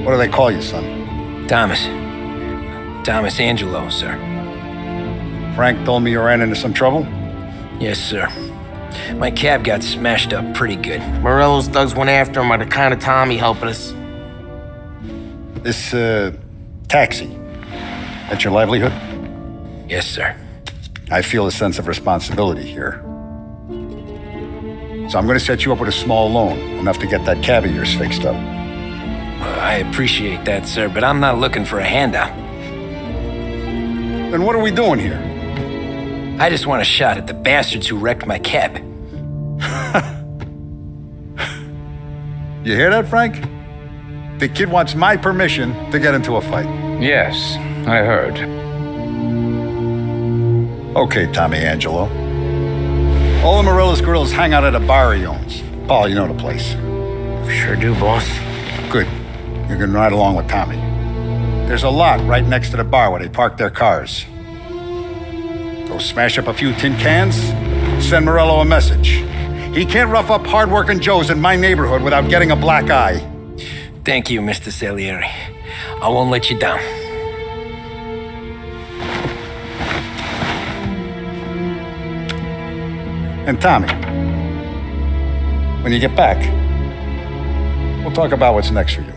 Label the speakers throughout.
Speaker 1: What do they call you, son?
Speaker 2: Thomas. Thomas Angelo, sir.
Speaker 1: Frank told me you ran into some trouble?
Speaker 2: Yes, sir. My cab got smashed up pretty good.
Speaker 3: Morello's thugs went after him by the kind of Tommy helping us.
Speaker 1: This, taxi, that's your livelihood?
Speaker 2: Yes, sir.
Speaker 1: I feel a sense of responsibility here. So I'm going to set you up with a small loan, enough to get that cab of yours fixed up.
Speaker 2: I appreciate that, sir, but I'm not looking for a handout.
Speaker 1: Then what are we doing here?
Speaker 2: I just want a shot at the bastards who wrecked my cab.
Speaker 1: You hear that, Frank? The kid wants my permission to get into a fight.
Speaker 4: Yes, I heard.
Speaker 1: Okay, Tommy Angelo. All the Morella's girls hang out at a bar he owns. Paul, you know the place.
Speaker 3: Sure do, boss.
Speaker 1: Good. You can ride along with Tommy. There's a lot right next to the bar where they park their cars. Go smash up a few tin cans, send Morello a message. He can't rough up hard-working Joes in my neighborhood without getting a black eye.
Speaker 2: Thank you, Mr. Salieri. I won't let you down.
Speaker 1: And Tommy, when you get back, we'll talk about what's next for you.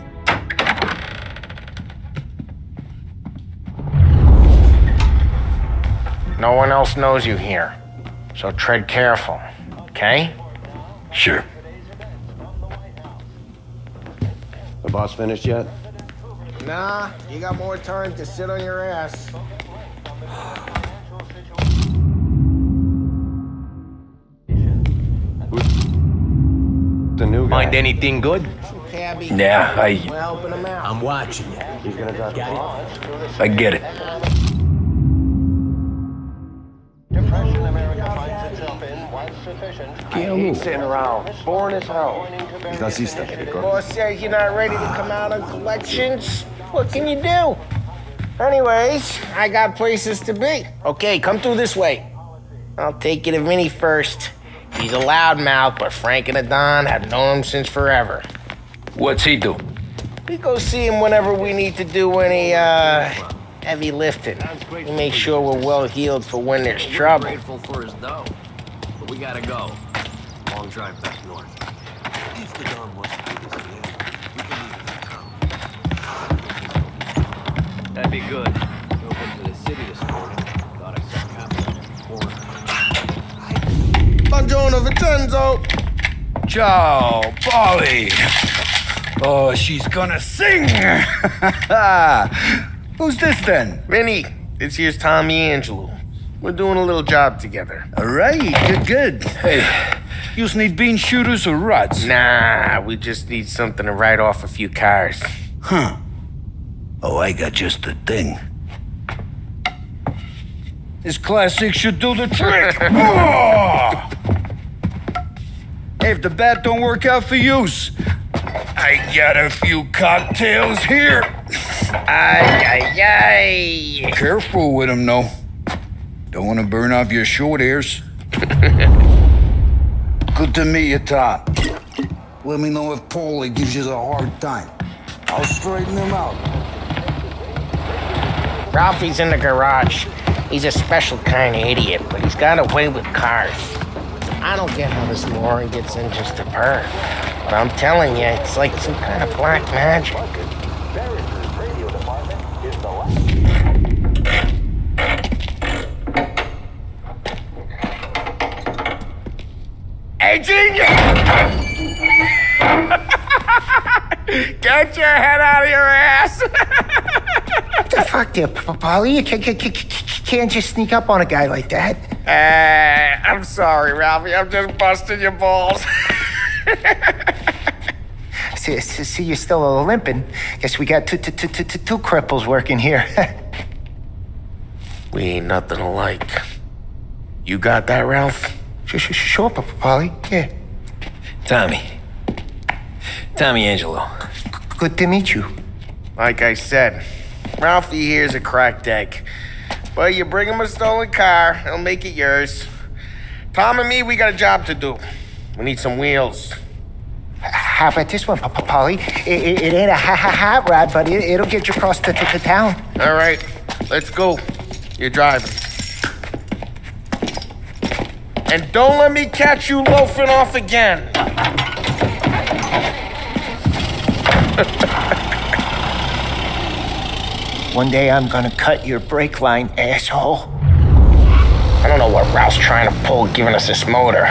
Speaker 3: No one else knows you here, so tread careful, okay?
Speaker 2: Sure.
Speaker 5: The boss finished yet?
Speaker 3: Nah, you got more time to sit on your ass.
Speaker 5: The new guy.
Speaker 6: Find anything good?
Speaker 3: Cabby.
Speaker 2: Yeah,
Speaker 3: We're helping him out.
Speaker 6: I'm watching you.
Speaker 5: He's gonna drive the car.
Speaker 2: I get it.
Speaker 7: Depression America finds itself in was sufficient.
Speaker 5: I hate sitting around. Boring as hell.
Speaker 3: Boss says you're not ready to come out on collections. What can you do? Anyways, I got places to be. Okay, come through this way. I'll take you to Vinny first. He's a loudmouth, but Frank and the Don have known him since forever.
Speaker 2: What's he do?
Speaker 3: We go see him whenever we need to do any, heavy lifting. We make sure we're well healed for when there's trouble.
Speaker 6: Grateful for his dough, but we gotta go. Long drive back north. If the Don wants to do this again, we can leave it at town. That'd be good. Drove into the city this morning. Thought I saw cops on the corner.
Speaker 3: Buongiorno, Vincenzo.
Speaker 1: Ciao, Polly. Oh, she's gonna sing. Who's this then?
Speaker 3: Vinny, this here's Tommy Angelo. We're doing a little job together.
Speaker 1: All right, good. Hey, you need bean shooters or rods?
Speaker 3: Nah, we just need something to write off a few cars.
Speaker 1: Huh. Oh, I got just the thing. This classic should do the trick. Oh! Hey, if the bat don't work out for yous, I got a few cocktails here.
Speaker 3: Ay, ay, ay.
Speaker 1: Careful with them, though. Don't want to burn off your short hairs. Good to meet you, Tom. Let me know if Paulie gives you a hard time. I'll straighten him out.
Speaker 3: Ralphie's in the garage. He's a special kind of idiot, but he's got a way with cars. I don't get how this moron gets in just to burn. But I'm telling you, it's like some kind of black magic. Hey, genius! Get your head out of your ass!
Speaker 8: What the fuck there, Polly? You can't just sneak up on a guy like that.
Speaker 3: I'm sorry, Ralphie. I'm just busting your balls.
Speaker 8: See, you're still limping. Guess we got two cripples working here.
Speaker 3: We ain't nothing alike. You got that, Ralph?
Speaker 8: Sure, Polly. Yeah.
Speaker 2: Tommy Angelo.
Speaker 8: Good to meet you.
Speaker 3: Like I said, Ralphie here's a cracked egg. But you bring him a stolen car, he'll make it yours. Tom and me, we got a job to do. We need some wheels.
Speaker 8: how about this one, Polly? It ain't a hot rod, but it'll get you across to town.
Speaker 3: All right, let's go. You're driving. And don't let me catch you loafing off again.
Speaker 8: One day I'm gonna cut your brake line, asshole.
Speaker 3: I don't know what Ralph's trying to pull giving us this motor.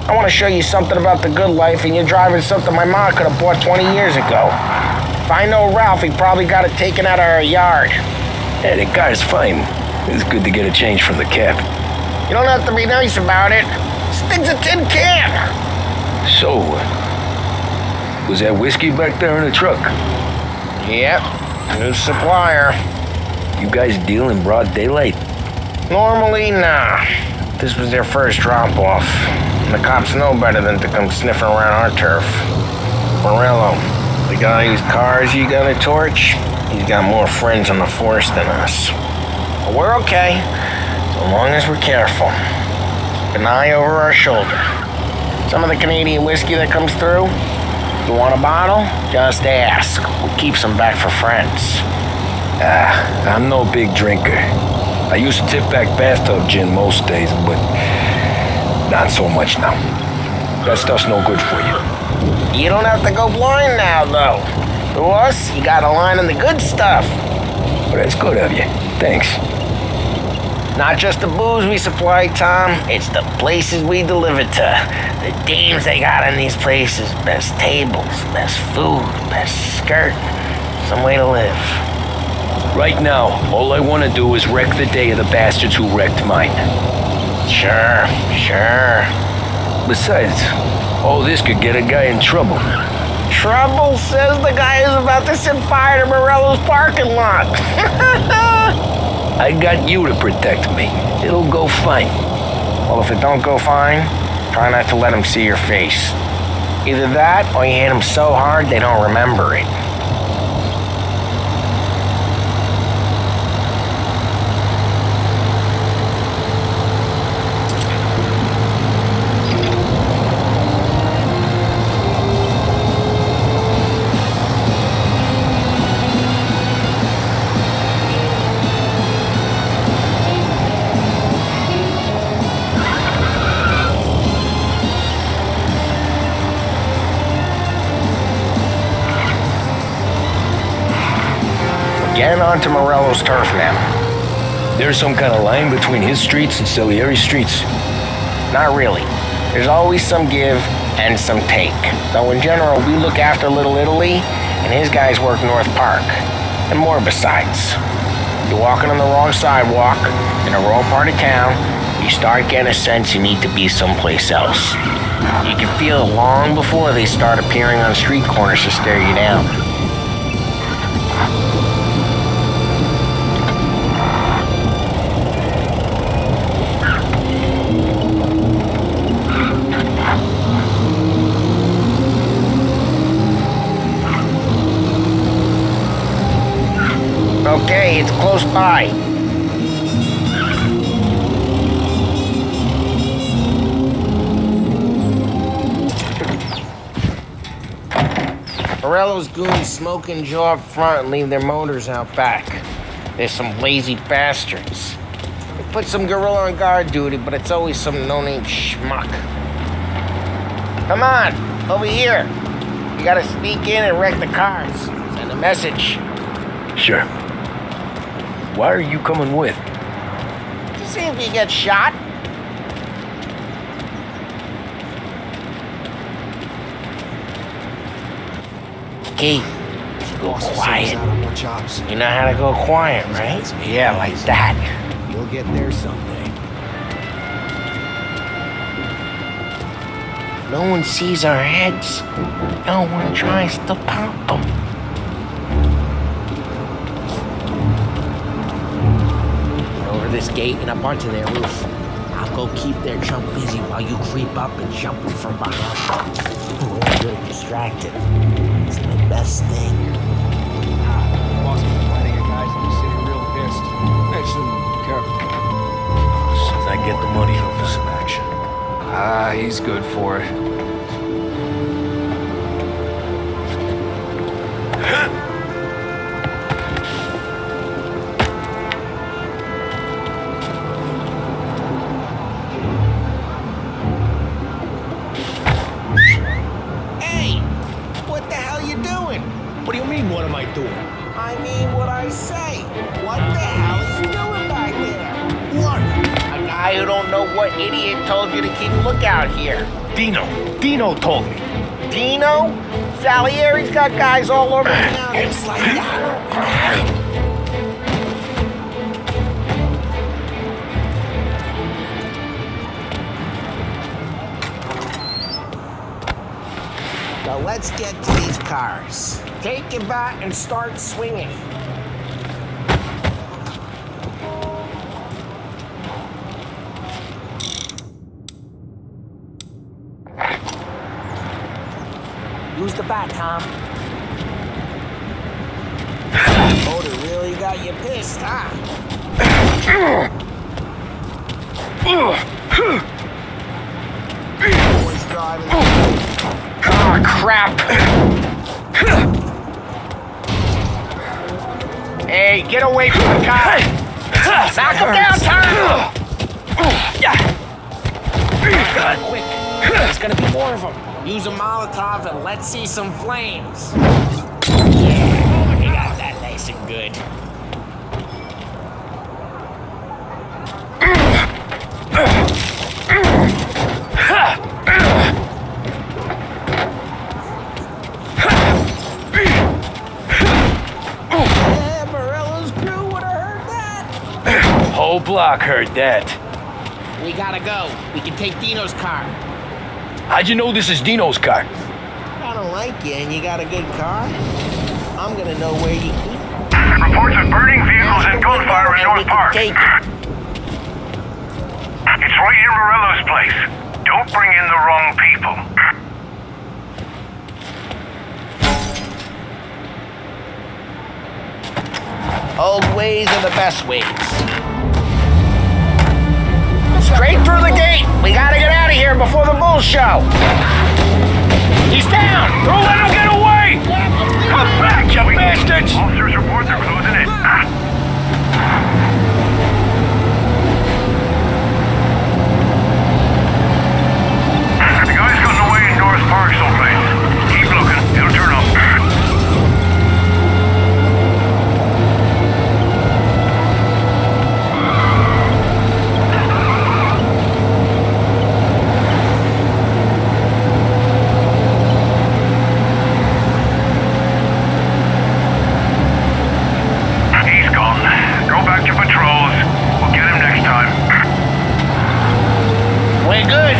Speaker 3: I want to show you something about the good life, and you're driving something my mom could have bought 20 years ago. If I know Ralph, he probably got it taken out of our yard.
Speaker 2: Yeah, the car's fine. It's good to get a change from the cab.
Speaker 3: You don't have to be nice about it. This thing's a tin can.
Speaker 2: So, was that whiskey back there in the truck?
Speaker 3: Yep, new supplier.
Speaker 2: You guys deal in broad daylight?
Speaker 3: Normally, nah. This was their first drop-off. And the cops know better than to come sniffing around our turf. Morello, the guy whose cars you got a torch, he's got more friends on the force than us. But we're okay, so long as we're careful. Keep an eye over our shoulder. Some of the Canadian whiskey that comes through, you want a bottle? Just ask. We'll keep some back for friends.
Speaker 2: I'm no big drinker. I used to tip back bathtub gin most days, but not so much now. That stuff's no good for you.
Speaker 3: You don't have to go blind now, though. To us, you got a line on the good stuff.
Speaker 2: Well, that's good of you. Thanks.
Speaker 3: Not just the booze we supply, Tom. It's the places we deliver to. The dames they got in these places. Best tables, best food, best skirt. Some way to live.
Speaker 2: Right now, all I want to do is wreck the day of the bastards who wrecked mine.
Speaker 3: Sure.
Speaker 2: Besides, all this could get a guy in trouble.
Speaker 3: Trouble says the guy is about to set fire to Morello's parking lot.
Speaker 2: I got you to protect me. It'll go fine.
Speaker 3: Well, if it don't go fine, try not to let them see your face. Either that, or you hit them so hard they don't remember it. Getting onto Morello's turf now.
Speaker 2: There's some kind of line between his streets and Salieri's streets.
Speaker 3: Not really. There's always some give and some take. Though in general, we look after Little Italy, and his guys work North Park. And more besides. You're walking on the wrong sidewalk, in the wrong part of town, you start getting a sense you need to be someplace else. You can feel it long before they start appearing on street corners to stare you down. Okay, it's close by. Morello's goons smoke and jaw up front and leave their motors out back. There's some lazy bastards. They put some gorilla on guard duty, but it's always some no-name schmuck. Come on, over here. You gotta sneak in and wreck the cars. Send a message.
Speaker 2: Sure. Why are you coming with?
Speaker 3: To see if you get shot. Key, go quiet. You know how to go quiet, right? Yeah, like that.
Speaker 6: You'll get there someday.
Speaker 3: No one sees our heads. No one tries to pop them. Over this gate and up onto their roof. I'll go keep their chump busy while you creep up and jump them from behind. We're good distracted. It's the best thing.
Speaker 6: Boss is fighting a guys in the city real pissed. Actually, careful.
Speaker 2: As soon as I get the money, he'll
Speaker 6: Some action.
Speaker 4: He's good for it.
Speaker 3: you doing?
Speaker 2: What do you mean, what am I doing?
Speaker 3: I mean what I say. What the hell are you doing back there? What? A guy who don't know what idiot told you to keep a lookout here.
Speaker 2: Dino told me.
Speaker 3: Dino? Salieri's got guys all over town just like that. Now let's get to these cars. Take your bat and start swinging. Use the bat, Tom. Motor really got you pissed, huh? Boys driving.
Speaker 8: Oh, crap.
Speaker 3: Hey, get away from the car! Knock him down, Tom! Quick, there's gonna be more of them. Use a Molotov and let's see some flames. Yeah, you got that nice and good. Yeah, Morello's crew would have heard that.
Speaker 2: Whole block heard that.
Speaker 3: We gotta go. We can take Dino's car.
Speaker 2: How'd you know this is Dino's car?
Speaker 3: I don't like you and you got a good car. I'm gonna know where you keep it.
Speaker 9: Reports of burning vehicles and gunfire in North Park.
Speaker 3: Take
Speaker 9: It's right near Morello's place. Don't bring in the wrong people.
Speaker 3: Old ways are the best ways. Straight through the gate. We gotta get out of here before the bull show. He's down.
Speaker 9: Don't let him get away! Come back, you bastards! Officers report they're closing in. The guy's gotten away in North Park someplace. Keep looking. It'll turn up. He's gone. Go back to patrols. We'll get him next time.
Speaker 3: We're good.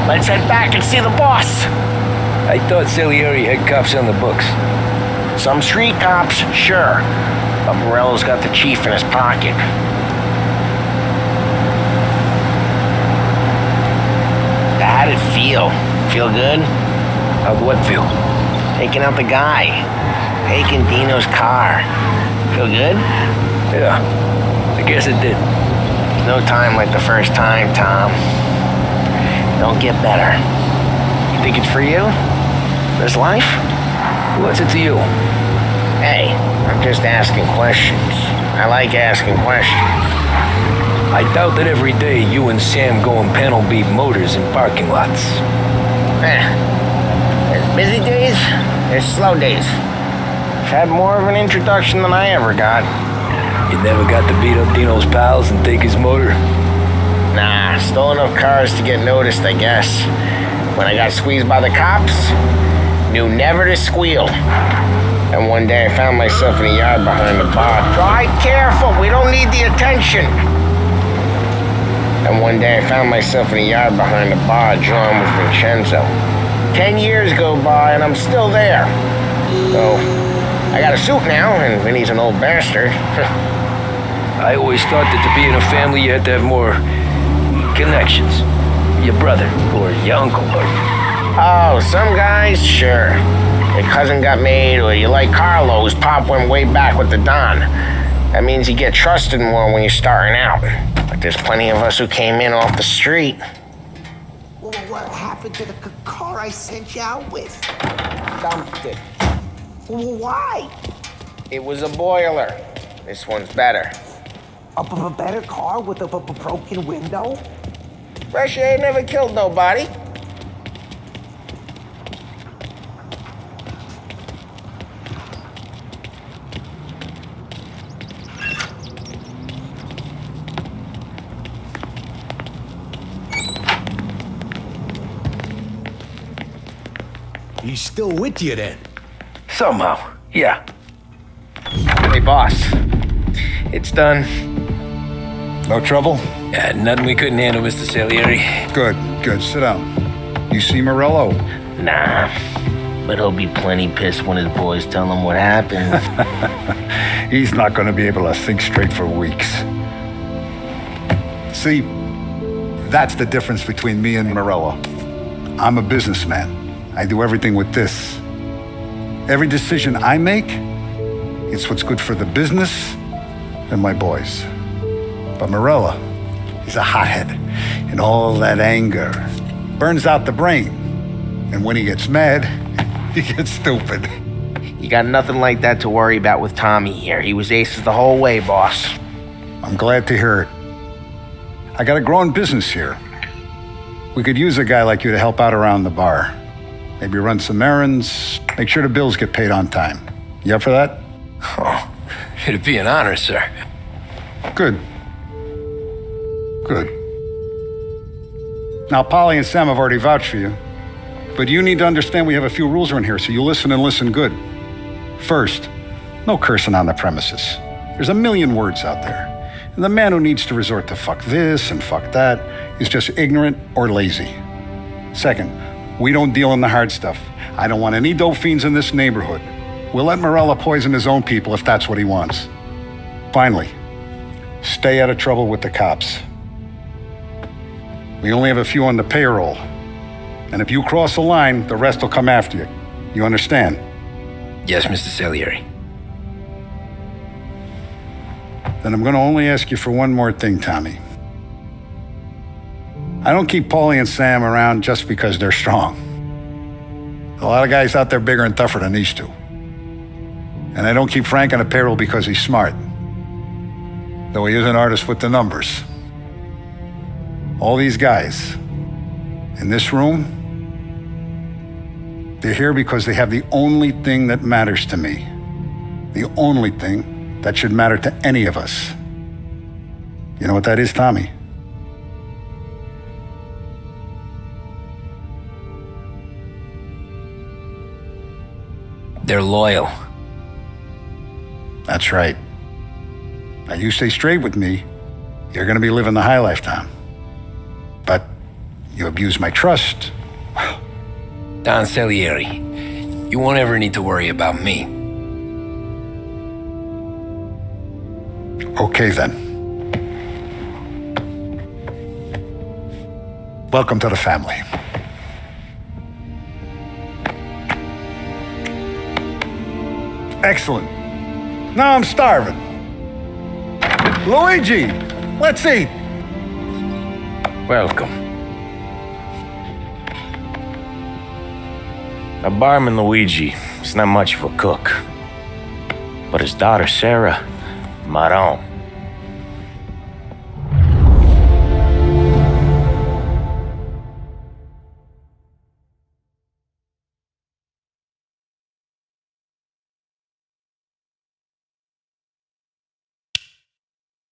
Speaker 3: Let's head back and see the boss.
Speaker 2: I thought Salieri had cops on the books.
Speaker 3: Some street cops, sure. But Morello's got the chief in his pocket. How'd it feel? Feel good?
Speaker 2: How'd what feel?
Speaker 3: Taking out the guy. Taking Dino's car. Feel good?
Speaker 2: Yeah, I guess it did.
Speaker 3: No time like the first time, Tom. Don't get better. You think it's for you? This life?
Speaker 2: What's it to you?
Speaker 3: Hey, I'm just asking questions. I like asking questions.
Speaker 2: I doubt that every day you and Sam go and panel beat motors in parking lots.
Speaker 3: There's busy days, there's slow days. I've had more of an introduction than I ever got.
Speaker 2: You never got to beat up Dino's pals and take his motor?
Speaker 3: Nah, stole enough cars to get noticed, I guess. When I got squeezed by the cops, knew never to squeal. And one day I found myself in a yard behind the bar. Drive careful, we don't need the attention. And one day I found myself in a yard behind the bar, drawing with Vincenzo. 10 years go by and I'm still there. So, I got a suit now, and Vinny's an old bastard.
Speaker 2: I always thought that to be in a family you had to have more connections. Your brother, or your uncle, or...
Speaker 3: Oh, some guys, sure. Your cousin got made, or you like Carlos, Pop went way back with the Don. That means you get trusted more when you're starting out. But there's plenty of us who came in off the street.
Speaker 8: Well, what happened to the car I sent you out with?
Speaker 3: Dumped it.
Speaker 8: Well, why?
Speaker 3: It was a boiler. This one's better.
Speaker 8: A better car with a broken window?
Speaker 3: Fresh air never killed nobody.
Speaker 6: he's still with you then.
Speaker 2: Somehow, yeah.
Speaker 3: Hey, boss. It's done.
Speaker 1: No trouble?
Speaker 2: Yeah, nothing we couldn't handle, Mr. Salieri.
Speaker 1: Good. Sit down. You see Morello?
Speaker 3: Nah. But he'll be plenty pissed when his boys tell him what happened.
Speaker 1: He's not going to be able to think straight for weeks. See, that's the difference between me and Morello. I'm a businessman. I do everything with this. Every decision I make, it's what's good for the business and my boys. But Morello, he's a hothead, and all that anger burns out the brain. And when he gets mad, he gets stupid.
Speaker 3: You got nothing like that to worry about with Tommy here. He was aces the whole way, boss.
Speaker 1: I'm glad to hear it. I got a growing business here. We could use a guy like you to help out around the bar. Maybe run some errands, make sure the bills get paid on time. You up for that?
Speaker 2: Oh, it'd be an honor, sir.
Speaker 1: Good. Now, Polly and Sam have already vouched for you. But you need to understand we have a few rules around here, so you listen and listen good. First, no cursing on the premises. There's a million words out there. And the man who needs to resort to fuck this and fuck that is just ignorant or lazy. Second, we don't deal in the hard stuff. I don't want any dope fiends in this neighborhood. We'll let Morello poison his own people if that's what he wants. Finally, stay out of trouble with the cops. We only have a few on the payroll. And if you cross the line, the rest will come after you. You understand?
Speaker 2: Yes, Mr. Salieri.
Speaker 1: Then I'm going to only ask you for one more thing, Tommy. I don't keep Paulie and Sam around just because they're strong. A lot of guys out there bigger and tougher than these two. And I don't keep Frank on a payroll because he's smart. Though he is an artist with the numbers. All these guys in this room, they're here because they have the only thing that matters to me. The only thing that should matter to any of us. You know what that is, Tommy?
Speaker 2: They're loyal.
Speaker 1: That's right. Now you stay straight with me, you're gonna be living the high life, Tom. But you abuse my trust.
Speaker 2: Don Salieri, you won't ever need to worry about me.
Speaker 1: Okay then. Welcome to the family. Excellent. Now I'm starving. Luigi, let's eat.
Speaker 2: Welcome.
Speaker 10: Now, barman Luigi is not much of a cook. But his daughter, Sarah, Maron,